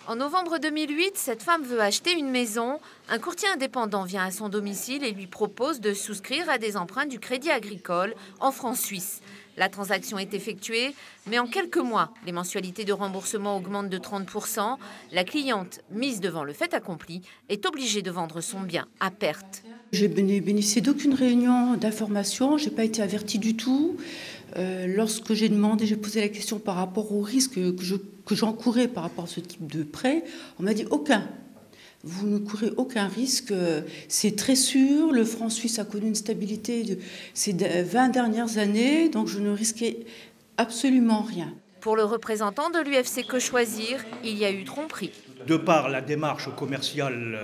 En novembre 2008, cette femme veut acheter une maison. Un courtier indépendant vient à son domicile et lui propose de souscrire à des emprunts du Crédit Agricole en francs suisses. La transaction est effectuée, mais en quelques mois, les mensualités de remboursement augmentent de 30%. La cliente, mise devant le fait accompli, est obligée de vendre son bien à perte. J'ai bénéficié d'aucune réunion d'information, je n'ai pas été avertie du tout. Lorsque j'ai posé la question par rapport au risque que j'encourais par rapport à ce type de prêt, on m'a dit aucun. Vous ne courez aucun risque, c'est très sûr. Le franc suisse a connu une stabilité de ces 20 dernières années, donc je ne risquais absolument rien. Pour le représentant de l'UFC Que Choisir, il y a eu tromperie. De par la démarche commerciale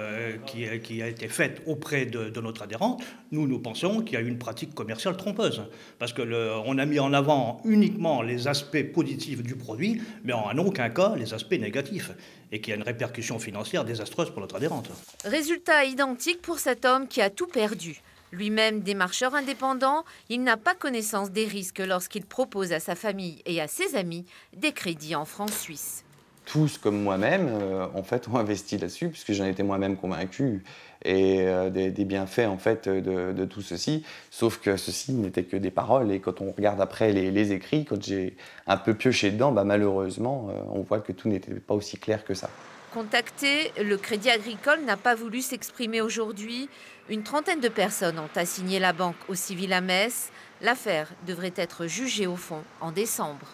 qui a été faite auprès de notre adhérente, nous pensons qu'il y a eu une pratique commerciale trompeuse. Parce qu'on a mis en avant uniquement les aspects positifs du produit, mais en aucun cas les aspects négatifs. Et qu'il y a une répercussion financière désastreuse pour notre adhérente. Résultat identique pour cet homme qui a tout perdu. Lui-même démarcheur indépendant, il n'a pas connaissance des risques lorsqu'il propose à sa famille et à ses amis des crédits en francs suisses. Tous comme moi-même, en fait, ont investi là-dessus, puisque j'en étais moi-même convaincu, et des bienfaits en fait de tout ceci. Sauf que ceci n'était que des paroles, et quand on regarde après les écrits, quand j'ai un peu pioché dedans, malheureusement, on voit que tout n'était pas aussi clair que ça. Contacté, le Crédit Agricole n'a pas voulu s'exprimer aujourd'hui. Une trentaine de personnes ont assigné la banque au civil à Metz. L'affaire devrait être jugée au fond en décembre.